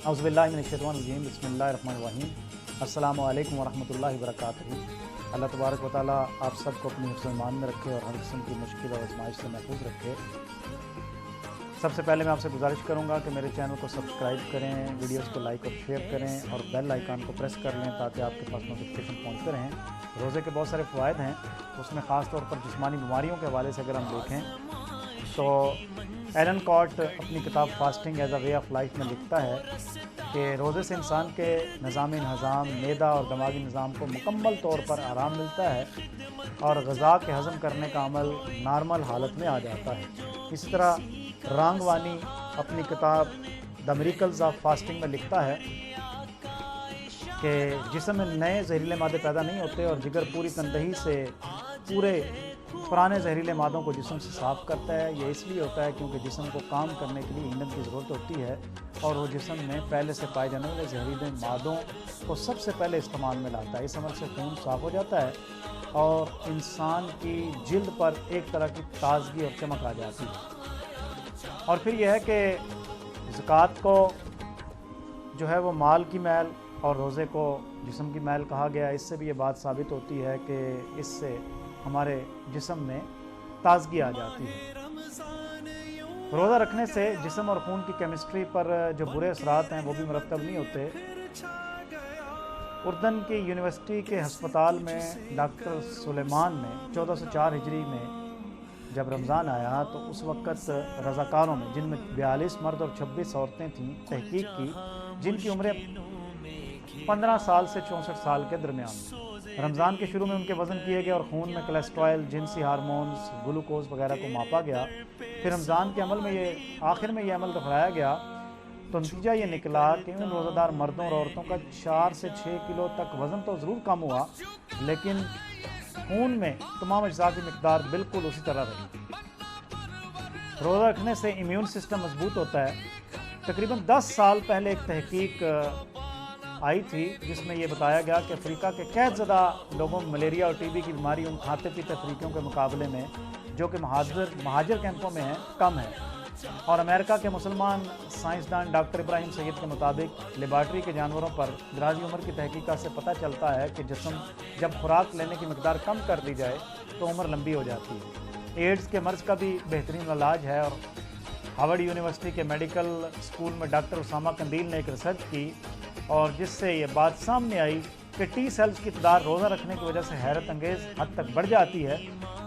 औज़ु बिल्लाहि मिनश्शैतानिर्रजीम बिस्मिल्लाहिर्रहमानिर्रहीम अस्सलामु अलैकुम वरहमतुल्लाहि वबरकातुहू। अल्लाह तबारक व तआला आप सबको अपनी हिफ्ज़ ईमान में रखे और हर किस्म की मुश्किल और आज़माइश से महफूज रखे। सबसे पहले मैं आपसे गुजारिश करूंगा कि मेरे चैनल को सब्सक्राइब करें, वीडियोस को लाइक और शेयर करें और बेल आइकन को प्रेस कर लें ताकि आपके पास नोटिफिकेशन पहुंचते रहें। रोज़े के बहुत सारे फ़वाइद हैं, उसमें ख़ास तौर पर जिस्मानी बीमारियों के हवाले से अगर हम देखें तो एलन कॉट अपनी किताब fasting as a way of life में लिखता है कि रोज़े से इंसान के निज़ाम निज़ाम मैदा और दिमागी निज़ाम को मुकम्मल तौर पर आराम मिलता है और ग़ज़ा के हज़म करने का अमल नॉर्मल हालत में आ जाता है। इसी तरह रांगवानी अपनी किताब द मिरेकल्स ऑफ फास्टिंग में लिखता है कि जिस्म में नए जहरीले मादे पैदा नहीं होते और जिगर पूरी तनदही से पूरे पुराने जहरीले मादों को जिस्म से साफ़ करता है। ये इसलिए होता है क्योंकि जिस्म को काम करने के लिए ईंधन की ज़रूरत होती है और वो जिस्म में पहले से पाए जाने वाले जहरीले मादों को सबसे पहले इस्तेमाल में लाता है। इस अमल से खून साफ़ हो जाता है और इंसान की जिल्द पर एक तरह की ताजगी और चमक आ जाती है। और फिर यह है कि ज़कात को जो है वो माल की मैल और रोज़े को जिस्म की मैल कहा गया। इससे भी ये बात साबित होती है कि इससे हमारे जिस्म में ताजगी आ जाती है। रोज़ा रखने से जिस्म और खून की केमिस्ट्री पर जो बुरे असरात हैं वो भी मरतब नहीं होते। उर्दन की यूनिवर्सिटी के हस्पताल में डॉक्टर सुलेमान ने 1404 हिजरी में जब रमज़ान आया तो उस वक़्त रज़ाकारों में, जिनमें 42 मर्द और 26 औरतें थीं, तहकीक की जिनकी उम्रें 15 साल से 64 साल के दरमियान। रमज़ान के शुरू में उनके वज़न किए गए और खून में कोलेस्ट्रॉल, जिनसी हार्मोन्स, ग्लूकोज वगैरह को मापा गया। फिर रमज़ान के अमल में आखिर में ये अमल दोहराया गया तो नतीजा ये निकला कि इन रोज़ादार मर्दों और औरतों का 4 से 6 किलो तक वज़न तो ज़रूर कम हुआ, लेकिन खून में तमाम अज्जा की मिकदार बिल्कुल उसी तरह रही। रोज़ा रखने से इम्यून सिस्टम मजबूत होता है। तकरीबन 10 साल पहले एक तहकीक आई थी जिसमें यह बताया गया कि अफ्रीका के कैदज़दा लोगों में मलेरिया और टीबी की बीमारी उन खाते पीते अफ्रीकियों के मुकाबले में जो कि महाजर कैंपों में हैं कम है। और अमेरिका के मुसलमान साइंसदान डॉक्टर इब्राहिम सैयद के मुताबिक लेबार्ट्री के जानवरों पर दराजी उम्र की तहकीकात से पता चलता है कि जिस्म जब खुराक लेने की मकदार कम कर दी जाए तो उम्र लंबी हो जाती है। एड्स के मर्ज़ का भी बेहतरीन इलाज है और हार्वर्ड यूनिवर्सिटी के मेडिकल स्कूल में डॉक्टर उसामा कंदील ने एक रिसर्च की और जिससे ये बात सामने आई कि टी सेल्स की तादाद रोज़ा रखने की वजह से हैरत अंगेज़ हद तक बढ़ जाती है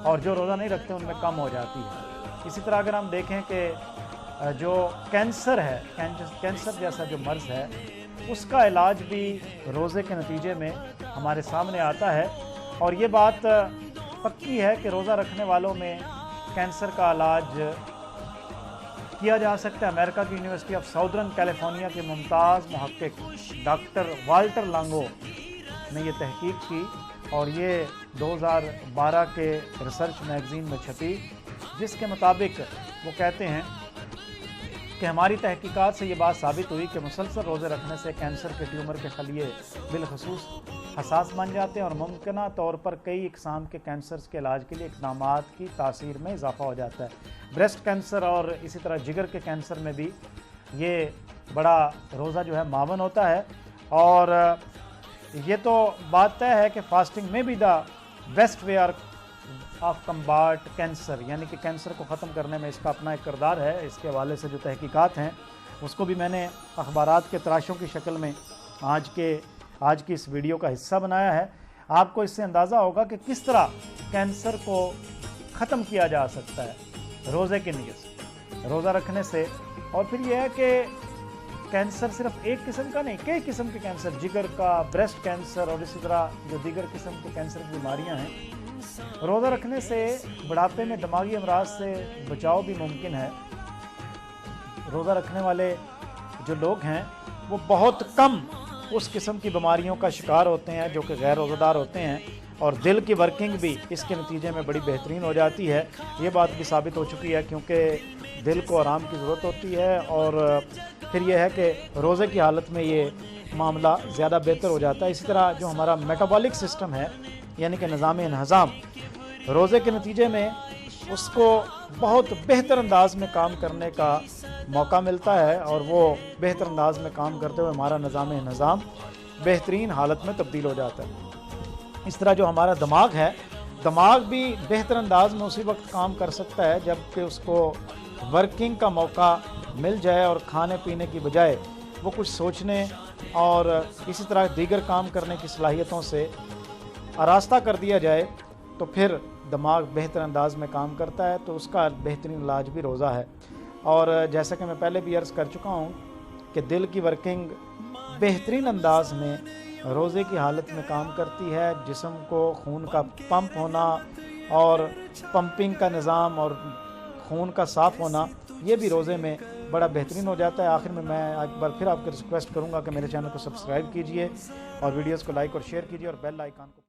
और जो रोज़ा नहीं रखते उनमें कम हो जाती है। इसी तरह अगर हम देखें कि जो कैंसर है, कैंसर जैसा जो मर्ज़ है, उसका इलाज भी रोज़े के नतीजे में हमारे सामने आता है और ये बात पक्की है कि रोज़ा रखने वालों में कैंसर का इलाज किया जा सकता है। अमेरिका की यूनिवर्सिटी ऑफ साउदर्न कैलिफोर्निया के मुमताज़ मुहक्किक डॉक्टर वाल्टर लांगो ने यह तहकीक की और ये 2012 के रिसर्च मैगज़ीन में छपी, जिसके मुताबिक वो कहते हैं कि हमारी तहकीकात से ये बात साबित हुई कि मुसलसल रोज़े रखने से कैंसर के ट्यूमर के खलिए बिलखसूस हसास बन जाते हैं और मुमकिना तौर पर कई इकसाम के कैंसर्स के इलाज के लिए इक़दामात की तासीर में इजाफ़ा हो जाता है। ब्रेस्ट कैंसर और इसी तरह जिगर के कैंसर में भी ये बड़ा रोज़ा जो है मावन होता है। और ये तो बात तय है कि फास्टिंग में भी the best way of कम्बाट cancer, यानी कि कैंसर को ख़त्म करने में इसका अपना एक किरदार है। इसके हवाले से जो तहकीकात हैं उसको भी मैंने अखबारात के तराशों की शक्ल में आज की इस वीडियो का हिस्सा बनाया है। आपको इससे अंदाज़ा होगा कि किस तरह कैंसर को ख़त्म किया जा सकता है रोज़े की नीयत से, रोज़ा रखने से। और फिर यह है कि कैंसर सिर्फ एक किस्म का नहीं, कई किस्म के कैंसर, जिगर का, ब्रेस्ट कैंसर और इसी तरह जो दीगर किस्म के कैंसर की बीमारियाँ हैं, रोज़ा रखने से बुढ़ापे में दिमागी अमराज से बचाव भी मुमकिन है। रोज़ा रखने वाले जो लोग हैं वो बहुत कम उस किस्म की बीमारियों का शिकार होते हैं जो कि गैर रोज़ादार होते हैं और दिल की वर्किंग भी इसके नतीजे में बड़ी बेहतरीन हो जाती है। ये बात भी साबित हो चुकी है क्योंकि दिल को आराम की ज़रूरत होती है और फिर यह है कि रोज़े की हालत में ये मामला ज़्यादा बेहतर हो जाता है। इसी तरह जो हमारा मेटाबॉलिक सिस्टम है, यानी कि निज़ाम इंहज़ाम, रोज़े के नतीजे में اس کو بہت بہتر انداز میں کام کرنے کا موقع ملتا ہے، اور وہ بہتر انداز میں کام کرتے ہوئے ہمارا نظام بہترین حالت میں تبدیل ہو جاتا ہے۔ اس طرح جو ہمارا دماغ ہے، دماغ بھی بہتر انداز میں اسی وقت کام کر سکتا ہے جب کہ اس کو ورکنگ کا موقع مل جائے، اور کھانے پینے کی بجائے وہ کچھ سوچنے اور اسی طرح دیگر کام کرنے کی صلاحیتوں سے آراستہ کر دیا جائے، تو پھر دماغ بہتر انداز میں کام کرتا ہے۔ تو اس کا بہترین علاج بھی روزہ ہے، اور جیسا کہ میں پہلے بھی عرض کر چکا ہوں کہ دل کی ورکنگ بہترین انداز میں روزے کی حالت میں کام کرتی ہے۔ جسم کو خون کا پمپ ہونا اور پمپنگ کا نظام اور خون کا صاف ہونا، یہ بھی روزے میں بڑا بہترین ہو جاتا ہے۔ آخر میں ایک بار پھر آپ کو ریکویسٹ کروں گا کہ میرے چینل کو سبسکرائب کیجئے اور ویڈیوز کو لائک اور شیئر کیجئے اور بیل آئیکن کو